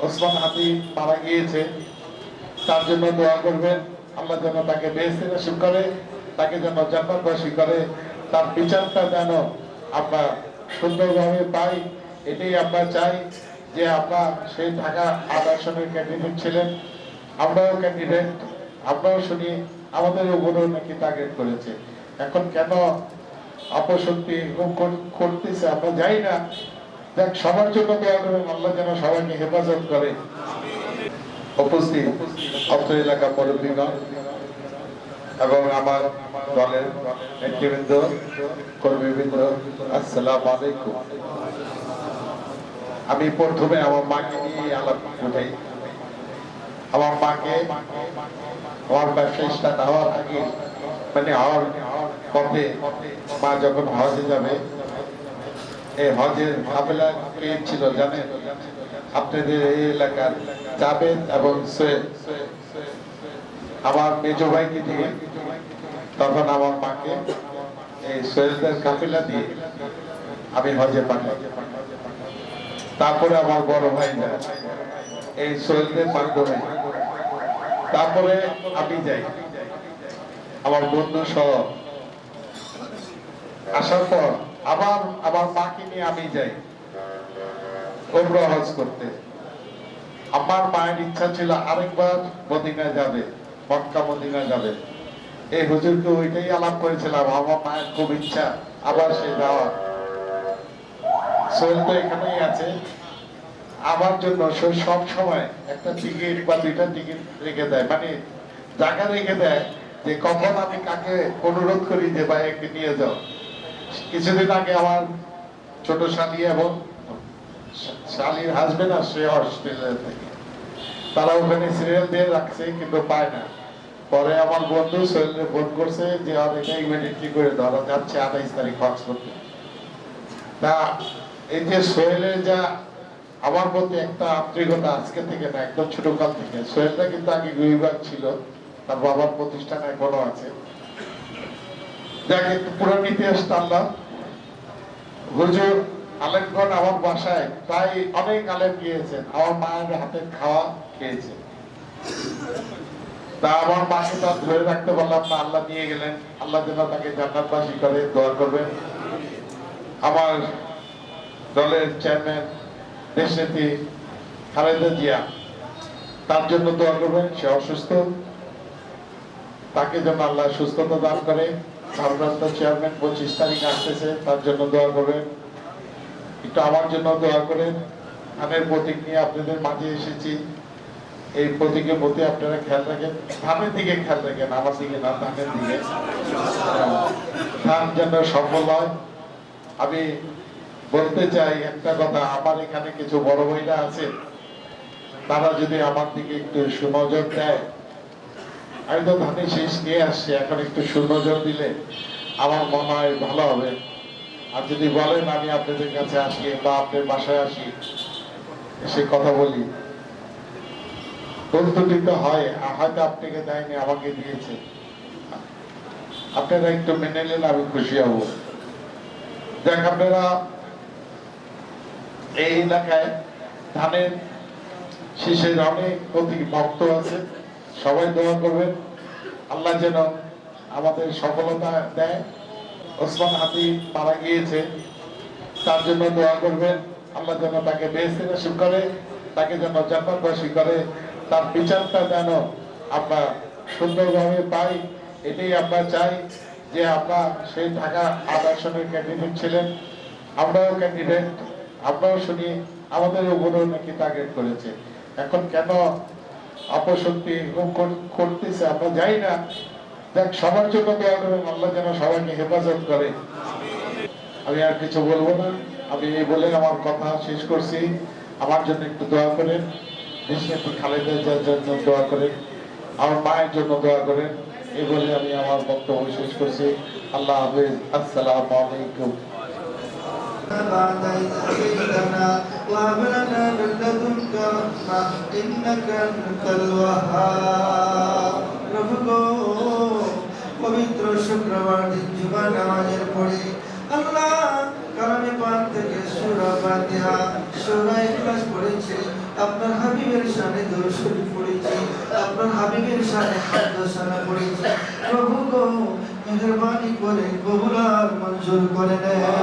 ওসমান হাদি মারা গিয়েছে, তার জন্য দোয়া করবেন। আল্লাহ যেন তাকে বেহেশতে নসিব করে, তাকে যেন জান্নাতবাসী করে, তার বিচারটা যেন আমরা সুন্দরভাবে পাই। এটাই আমরা চাই যে আমরা সেই ঢাকা আদর্শনের ক্যান্ডিডেট ছিলেন, আমরাও ক্যান্ডিডেট, আমরাও শুনি আমাদের উপরেও নাকি টার্গেট করেছে। এখন কেন অপশক্তি করতেছে আমরা যাই না। দেখ, সবার জন্য দোয়া করেন, আল্লাহ যেন সবাইকে হেফাজত করে। উপস্থিত অত্র এলাকা মুরব্বীগণ এবং আমার দলের নেতৃবৃন্দ, কর্মীবৃন্দ, আসসালামু আলাইকুম। আমি প্রথমে আমার মাকে নিয়ে আলাপ উঠাই। আমার মাকে আমার ব্যবসা স্টার্ট হওয়ার আগে, মানে হওয়ার পথে, মা যখন হজে যাবে, এই হজের কাফেলা কে ছিল জানেন? আপনাদের এই এলাকার জাবেদ এবং সোহেল, আমার মেজো ভাইকে দিয়ে তখন আমার মাকে এই সোহেলদের কাফেলা দিয়ে আমি হজে পাঠাই। তারপরে আমার বড় ভাইরা এই সোহেলদের মাধ্যমে, তারপরে আমি যাই আমার বন্ধু সহ। আসার পর আবার আমার মাকে নিয়ে আমি যাই উমরা হজ করতে। আমার মায়ের ইচ্ছা ছিল আরেকবার মদিনা যাবে, মক্কা মদিনা যাবে। এই হুজুরকে ওইটাই আলাপ করেছিলাম, আমার মায়ের খুব ইচ্ছা আবার সে যাওয়া। সোহেল তো এখানেই আছে, আমার জন্য সব সময় একটা টিকিট বা দুইটা টিকিট রেখে দেয়, মানে জায়গা রেখে দেয় যে কখন আমি কাকে অনুরোধ করি যে ভাই একটু নিয়ে যাও। কিছুদিন আগে আমার ছোট শালী এবং শালীর হাজবেন্ড আসছে অস্ট্রেলিয়া থেকে, তারা ওখানে সিরিয়াল দিয়ে রাখছে কিন্তু পায় না। পরে আমার বন্ধু সোহেলকে ফোন করছে যে আর এটা ইমিডিয়েটলি করে ধরা যাচ্ছে 28 তারিখ হজ করতে। তা এই যে সোহেলের যা আমার প্রতি একটা আন্তরিকতা, আজকে থেকে না, একদম ছোটকাল থেকে। সোহেলটা কিন্তু আগে গরিবাগ ছিল, তার বাবার প্রতিষ্ঠান এখনো আছে। যাকে পুরান ইতিহাস টানলাম। হুজুর আলেমগণ আমার বাসায় প্রায় অনেক আলেম গিয়েছেন, আমার মায়ের হাতের খাওয়া খেয়েছে। তা আমার মাকে তো ধরে রাখতে পারলাম না, আল্লাহ নিয়ে গেলেন। আল্লাহ যেন তাকে জান্নাতবাসী করে, দোয়া করবেন। আমার দলের চেয়ারম্যান দেশনেত্রী খালেদা জিয়া, তার জন্য দোয়া করবেন। সে অসুস্থ, তাকে যেন আল্লাহ সুস্থতা দান করে। ভারপ্রাপ্ত চেয়ারম্যান 25 তারিখ আসতেছে, তার জন্য দোয়া করবেন। একটু আমার জন্য দোয়া করেন। ধানের প্রতীক নিয়ে আপনাদের মাঝে এসেছি, এই প্রতীকের প্রতি আপনারা খেয়াল রাখেন, ধানের দিকে খেয়াল রাখেন, আমার দিকে না, ধানের দিকে। ধান যেন সফল হয়। আমি বলতে চাই একটা কথা, আমার এখানে কিছু বড় ভাইরা আছে, তারা যদি আমার দিকে একটু সুনজর দেয়। আমি তো ধানের শীষ নিয়ে আসছি, এখন একটু সুনজর দিলে আমার মনে হয় ভালো হবে। আর যদি বলেন আমি আপনাদের কাছে আসি বা আপনার বাসায় আসি, এসে কথা বলি, তো হয়, হয়তো আপনাকে দেয়নি, আমাকে দিয়েছে, আপনারা একটু মেনে নিলে আমি খুশি হব। দেখ, আপনারা এই এলাকায় ধানের শীষের অনেক প্রতি ভক্ত আছে, সবাই দোয়া করবেন আল্লাহ যেন আমাদের সফলতা দেয়। ওসমান হাদি মারা গিয়েছে, তার জন্য দোয়া করবেন। আল্লাহ যেন তাকে বেহেশতে নসিব করে, তাকে যেন জান্নাতবাসী করে, তার বিচারটা যেন আমরা সুন্দরভাবে পাই। এটাই আমরা চাই যে আমরা সেই ঢাকা আদর্শনের ক্যান্ডিডেট ছিলেন, আমরাও ক্যান্ডিডেট, আমরাও শুনি আমাদের উপরেও নাকি টার্গেট করেছে। এখন কেন অপশক্তি করতেছে আমরা যাই না। দেখ, সবার জন্য দোয়া করেন, আল্লাহ যেন সবাইকে হেফাজত করে। আমি আর কিছু বলবো না, আমি এই বলে আমার কথা শেষ করছি। আমার জন্য একটু দোয়া করেন, দেশনেত্রী খালেদা জিয়ার জন্য দোয়া করেন, আমার মায়ের জন্য দোয়া করেন। এই বলে আমি আমার বক্তব্য শেষ করছি। আল্লাহ হাফেজ, আসসালামু আলাইকুম। بعد إذ هديتنا وهب لنا من لدنك رحمة إنك أنت الوهاب পবিত্র শুক্রবার দিন জুমা নামাজের পরে আল্লাহ কালামে পাক থেকে সূরা ফাতিহা, সূরা ইখলাস পড়েছি। আপনার হাবিব শানে দরুদ শরীফ পড়েছি, আপনার হাবিবের শানে হামদ সানা পড়েছি। প্রভু গো মেহেরবানি করে কবুল আর মঞ্জুর করে নেন।